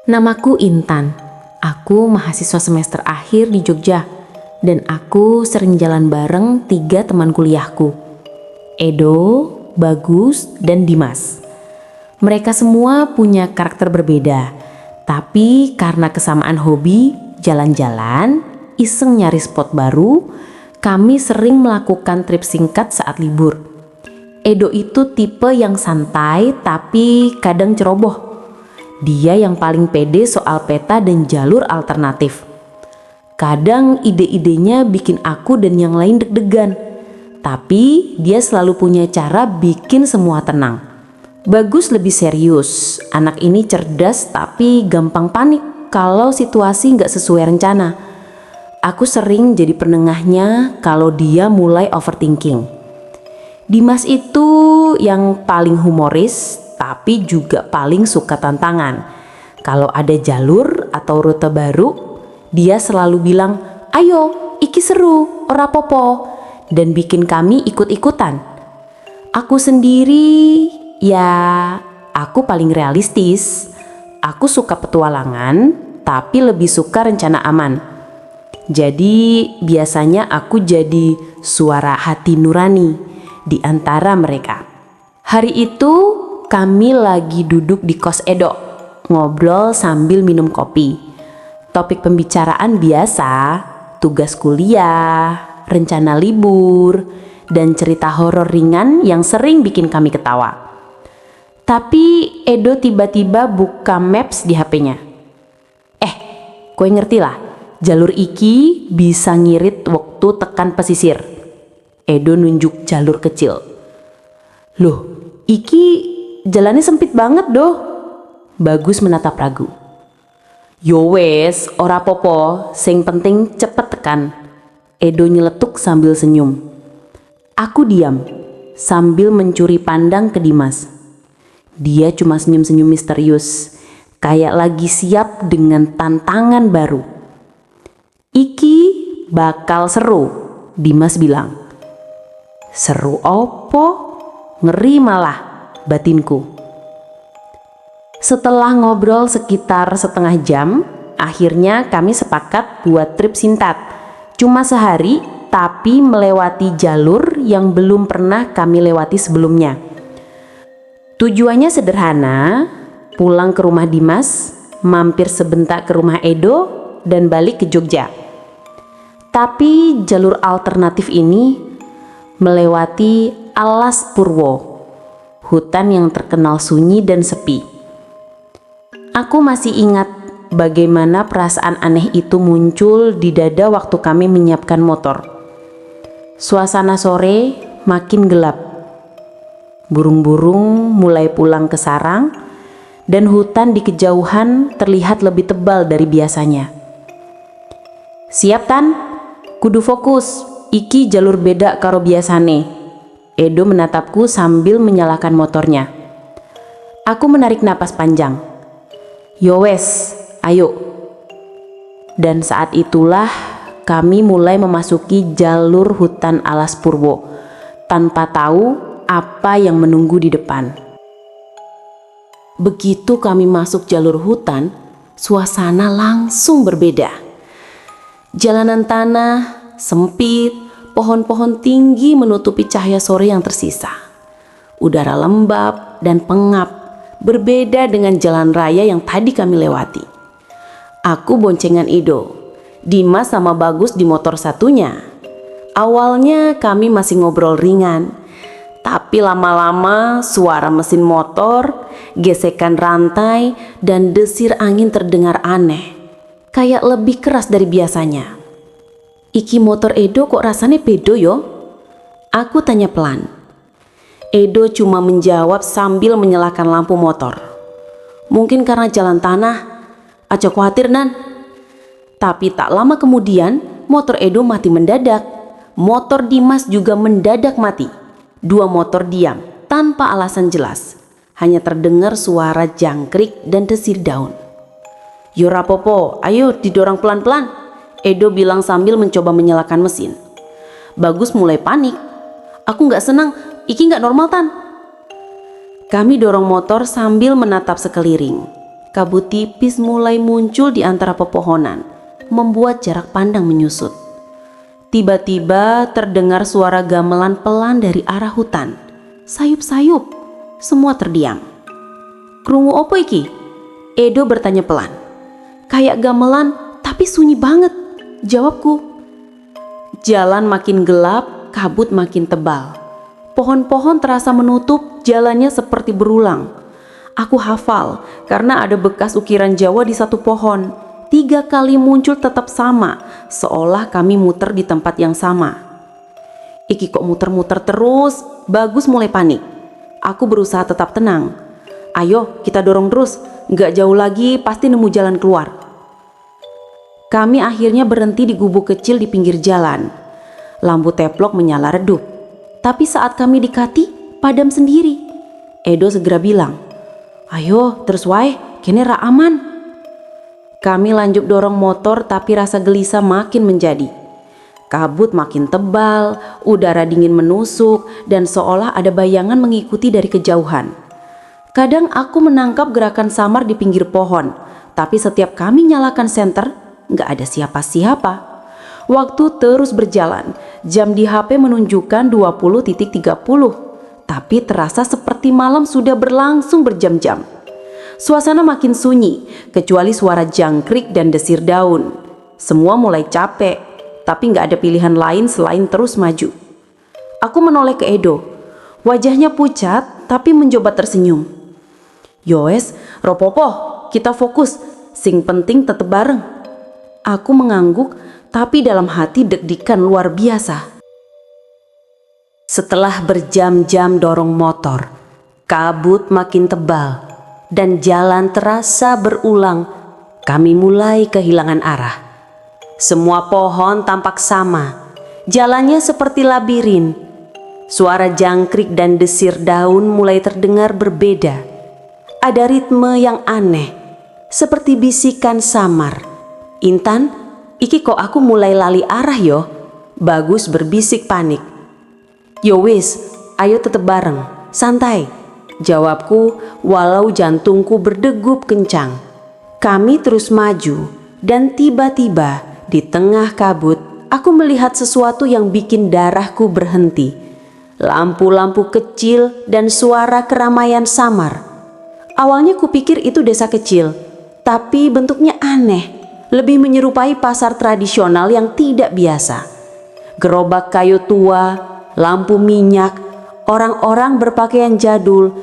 Namaku Intan. Aku mahasiswa semester akhir di Jogja. Dan aku sering jalan bareng 3 teman kuliahku. Edo, Bagus, dan Dimas. Mereka semua punya karakter berbeda. Tapi karena kesamaan hobi, jalan-jalan, iseng nyari spot baru, kami sering melakukan trip singkat saat libur. Edo itu tipe yang santai tapi kadang ceroboh. Dia yang paling pede soal peta dan jalur alternatif. Kadang ide-idenya bikin aku dan yang lain deg-degan. Tapi dia selalu punya cara bikin semua tenang. Bagus lebih serius. Anak ini cerdas tapi gampang panik kalau situasi nggak sesuai rencana. Aku sering jadi penengahnya kalau dia mulai overthinking. Dimas itu yang paling humoris tapi juga paling suka tantangan. Kalau ada jalur atau rute baru, dia selalu bilang, "Ayo, iki seru, ora popo," dan bikin kami ikut-ikutan. Aku sendiri, aku paling realistis. Aku suka petualangan, tapi lebih suka rencana aman. Jadi biasanya aku jadi suara hati nurani di antara mereka. Hari itu kami lagi duduk di kos Edo, ngobrol sambil minum kopi. Topik pembicaraan biasa, tugas kuliah, rencana libur, dan cerita horor ringan yang sering bikin kami ketawa. Tapi Edo tiba-tiba buka maps di HP-nya. Kowe ngerti lah, jalur iki bisa ngirit waktu tekan pesisir. Edo nunjuk jalur kecil. Loh, iki jalannya sempit banget doh. Bagus menatap ragu. Yo wes, ora popo, sing penting cepet tekan. Edo nyeletuk sambil senyum. Aku diam, sambil mencuri pandang ke Dimas. Dia cuma senyum-senyum misterius, kayak lagi siap dengan tantangan baru. Iki bakal seru, Dimas bilang. Seru opo? Ngeri malah, batinku. Setelah ngobrol sekitar setengah jam, akhirnya kami sepakat buat trip singkat. Cuma sehari, tapi melewati jalur yang belum pernah kami lewati sebelumnya. Tujuannya sederhana, pulang ke rumah Dimas, mampir sebentar ke rumah Edo, dan balik ke Jogja. Tapi jalur alternatif ini melewati Alas Purwo, hutan yang terkenal sunyi dan sepi. Aku masih ingat bagaimana perasaan aneh itu muncul di dada waktu kami menyiapkan motor. Suasana sore makin gelap. Burung-burung mulai pulang ke sarang dan hutan di kejauhan terlihat lebih tebal dari biasanya. Siap Tan? Kudu fokus, iki jalur beda karo biasane. Edo menatapku sambil menyalakan motornya. Aku menarik napas panjang. Yowes, ayo. Dan saat itulah kami mulai memasuki jalur hutan Alas Purwo tanpa tahu apa yang menunggu di depan. Begitu kami masuk jalur hutan, suasana langsung berbeda. Jalanan tanah sempit, pohon-pohon tinggi menutupi cahaya sore yang tersisa. Udara lembab dan pengap, berbeda dengan jalan raya yang tadi kami lewati. Aku boncengan Edo, Dimas sama Bagus di motor satunya. Awalnya kami masih ngobrol ringan, tapi lama-lama suara mesin motor, gesekan rantai, dan desir angin terdengar aneh, kayak lebih keras dari biasanya. Iki motor Edo kok rasanya pedo yo? Aku tanya pelan. Edo cuma menjawab sambil menyalakan lampu motor. Mungkin karena jalan tanah, aja khawatir Nan. Tapi tak lama kemudian motor Edo mati mendadak. Motor Dimas juga mendadak mati. 2 motor diam tanpa alasan jelas. Hanya terdengar suara jangkrik dan desir daun. Yo rapopo, ayo didorong pelan-pelan, Edo bilang sambil mencoba menyalakan mesin. Bagus mulai panik. Aku gak senang, iki gak normal Tan. Kami dorong motor sambil menatap sekeliling. Kabut tipis mulai muncul di antara pepohonan, membuat jarak pandang menyusut. Tiba-tiba terdengar suara gamelan pelan dari arah hutan. Sayup-sayup, semua terdiam. "Krungu opo iki?" Edo bertanya pelan. "Kayak gamelan tapi sunyi banget," jawabku. Jalan makin gelap, kabut makin tebal. Pohon-pohon terasa menutup jalannya seperti berulang. Aku hafal karena ada bekas ukiran Jawa di satu pohon. 3 kali muncul tetap sama, seolah kami muter di tempat yang sama. "Iki kok muter-muter terus?" Bagus mulai panik. Aku berusaha tetap tenang. "Ayo kita dorong terus, nggak jauh lagi pasti nemu jalan keluar." Kami akhirnya berhenti di gubuk kecil di pinggir jalan. Lampu teplok menyala redup. Tapi saat kami dekati, padam sendiri. Edo segera bilang, "Ayo terus wae, kene ra aman." Kami lanjut dorong motor tapi rasa gelisah makin menjadi. Kabut makin tebal, udara dingin menusuk, dan seolah ada bayangan mengikuti dari kejauhan. Kadang aku menangkap gerakan samar di pinggir pohon, tapi setiap kami nyalakan senter, nggak ada siapa-siapa. Waktu terus berjalan, jam di HP menunjukkan 20.30, tapi terasa seperti malam sudah berlangsung berjam-jam. Suasana makin sunyi, kecuali suara jangkrik dan desir daun. Semua mulai capek, tapi nggak ada pilihan lain selain terus maju. Aku menoleh ke Edo. Wajahnya pucat, tapi mencoba tersenyum. "Yowes, ropopo, kita fokus. Sing penting tetep bareng." Aku mengangguk, tapi dalam hati deg-degan luar biasa. Setelah berjam-jam dorong motor, kabut makin tebal dan jalan terasa berulang. Kami mulai kehilangan arah. Semua pohon tampak sama, jalannya seperti labirin. Suara jangkrik dan desir daun mulai terdengar berbeda. Ada ritme yang aneh, seperti bisikan samar. "Intan, iki kok aku mulai lali arah yo." Bagus berbisik panik. "Yo wis, ayo tetep bareng, santai," jawabku walau jantungku berdegup kencang. Kami terus maju dan tiba-tiba di tengah kabut aku melihat sesuatu yang bikin darahku berhenti. Lampu-lampu kecil dan suara keramaian samar. Awalnya kupikir itu desa kecil, tapi bentuknya aneh, lebih menyerupai pasar tradisional yang tidak biasa. Gerobak kayu tua, lampu minyak, orang-orang berpakaian jadul,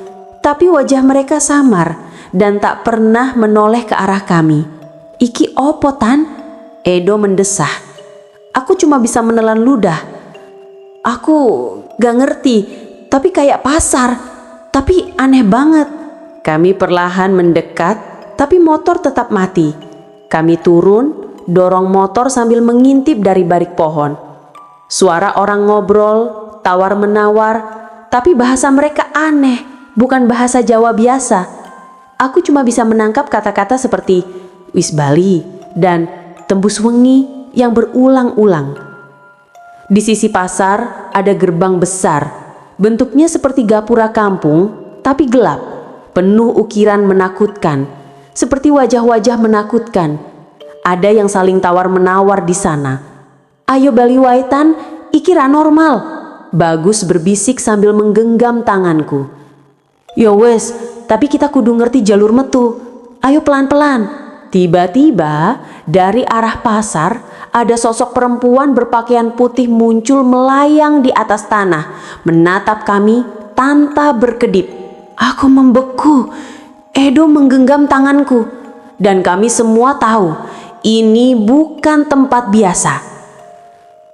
tapi wajah mereka samar dan tak pernah menoleh ke arah kami. "Iki opo Tan?" Edo mendesah. Aku cuma bisa menelan ludah. "Aku gak ngerti, tapi kayak pasar, tapi aneh banget." Kami perlahan mendekat, tapi motor tetap mati. Kami turun, dorong motor sambil mengintip dari balik pohon. Suara orang ngobrol, tawar-menawar, tapi bahasa mereka aneh, bukan bahasa Jawa biasa. Aku cuma bisa menangkap kata-kata seperti "wis bali" dan "tembus wengi" yang berulang-ulang. Di sisi pasar ada gerbang besar, bentuknya seperti gapura kampung, tapi gelap, penuh ukiran menakutkan, seperti wajah-wajah menakutkan. Ada yang saling tawar-menawar di sana. "Ayo bali waitan, iki ra normal," Bagus berbisik sambil menggenggam tanganku. "Yo wes, tapi kita kudu ngerti jalur metu. Ayo pelan-pelan." Tiba-tiba dari arah pasar ada sosok perempuan berpakaian putih muncul melayang di atas tanah, menatap kami tanpa berkedip. Aku membeku. Edo menggenggam tanganku, dan kami semua tahu ini bukan tempat biasa.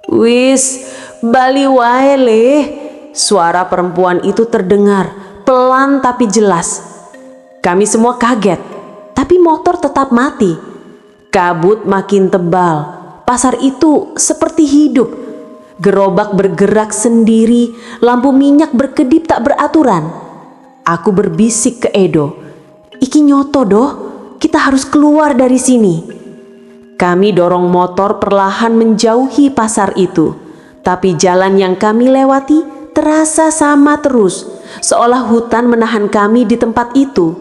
"Wis, bali wae leh," suara perempuan itu terdengar pelan tapi jelas. Kami semua kaget, tapi motor tetap mati. Kabut makin tebal, pasar itu seperti hidup. Gerobak bergerak sendiri, lampu minyak berkedip tak beraturan. Aku berbisik ke Edo, "Iki nyoto doh, kita harus keluar dari sini." Kami dorong motor perlahan menjauhi pasar itu, tapi jalan yang kami lewati terasa sama terus, seolah hutan menahan kami di tempat itu.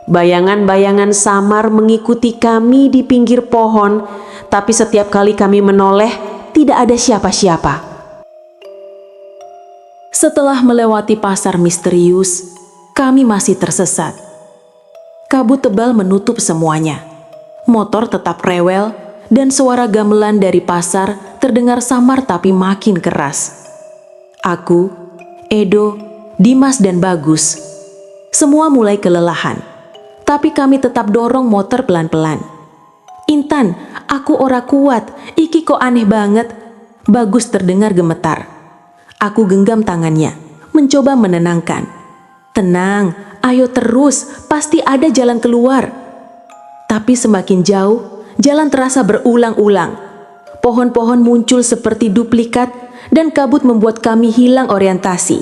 Bayangan-bayangan samar mengikuti kami di pinggir pohon, tapi setiap kali kami menoleh, tidak ada siapa-siapa. Setelah melewati pasar misterius, kami masih tersesat. Kabut tebal menutup semuanya. Motor tetap rewel dan suara gamelan dari pasar terdengar samar tapi makin keras. Aku, Edo, Dimas dan Bagus, semua mulai kelelahan. Tapi kami tetap dorong motor pelan-pelan. "Intan, aku ora kuat, iki kok aneh banget." Bagus terdengar gemetar. Aku genggam tangannya, mencoba menenangkan. "Tenang, ayo terus, pasti ada jalan keluar." Tapi semakin jauh, jalan terasa berulang-ulang. Pohon-pohon muncul seperti duplikat dan kabut membuat kami hilang orientasi.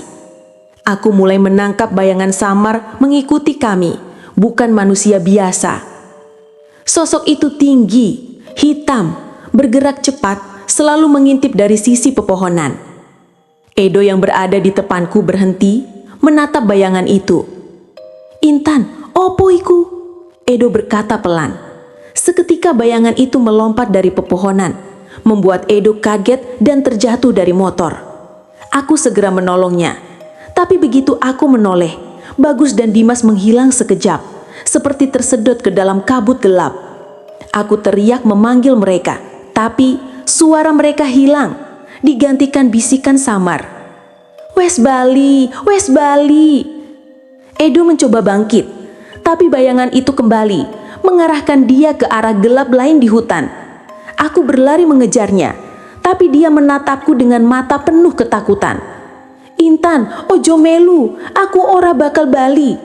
Aku mulai menangkap bayangan samar mengikuti kami, bukan manusia biasa. Sosok itu tinggi, hitam, bergerak cepat, selalu mengintip dari sisi pepohonan. Edo yang berada di depanku berhenti, menatap bayangan itu. "Intan, opo iku?" Edo berkata pelan. Seketika bayangan itu melompat dari pepohonan, membuat Edo kaget dan terjatuh dari motor. Aku segera menolongnya. Tapi begitu aku menoleh, Bagus dan Dimas menghilang sekejap, seperti tersedot ke dalam kabut gelap. Aku teriak memanggil mereka, tapi suara mereka hilang, digantikan bisikan samar. "Wes Bali, wes Bali." Edo mencoba bangkit, tapi bayangan itu kembali, mengarahkan dia ke arah gelap lain di hutan. Aku berlari mengejarnya, tapi dia menatapku dengan mata penuh ketakutan. "Intan, ojo melu, aku ora bakal bali."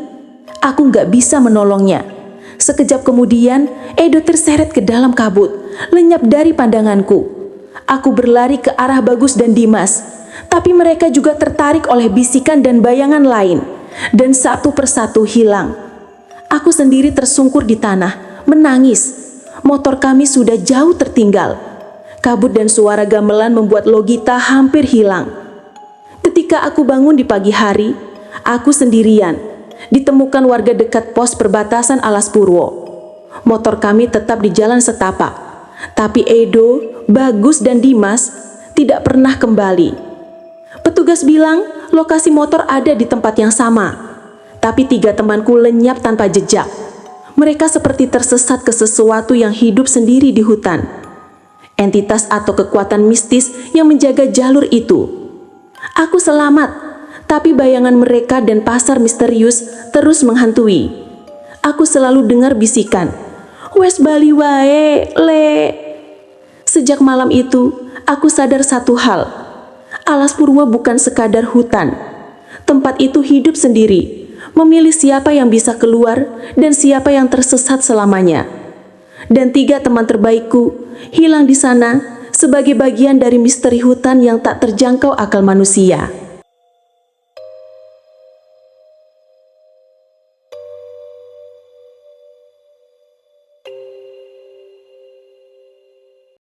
Aku gak bisa menolongnya. Sekejap kemudian, Edo terseret ke dalam kabut, lenyap dari pandanganku. Aku berlari ke arah Bagus dan Dimas, tapi mereka juga tertarik oleh bisikan dan bayangan lain, dan satu persatu hilang. Aku sendiri tersungkur di tanah, menangis. Motor kami sudah jauh tertinggal. Kabut dan suara gamelan membuat logika hampir hilang. Ketika aku bangun di pagi hari, aku sendirian. Ditemukan warga dekat pos perbatasan Alas Purwo. Motor kami tetap di jalan setapak, tapi Edo, Bagus dan Dimas tidak pernah kembali. Petugas bilang lokasi motor ada di tempat yang sama, tapi 3 temanku lenyap tanpa jejak. Mereka seperti tersesat ke sesuatu yang hidup sendiri di hutan. Entitas atau kekuatan mistis yang menjaga jalur itu. Aku selamat, tapi bayangan mereka dan pasar misterius terus menghantui. Aku selalu dengar bisikan, "Wes Bali wae, le." Sejak malam itu, aku sadar satu hal. Alas Purwo bukan sekadar hutan. Tempat itu hidup sendiri, memilih siapa yang bisa keluar dan siapa yang tersesat selamanya. Dan 3 teman terbaikku hilang di sana sebagai bagian dari misteri hutan yang tak terjangkau akal manusia.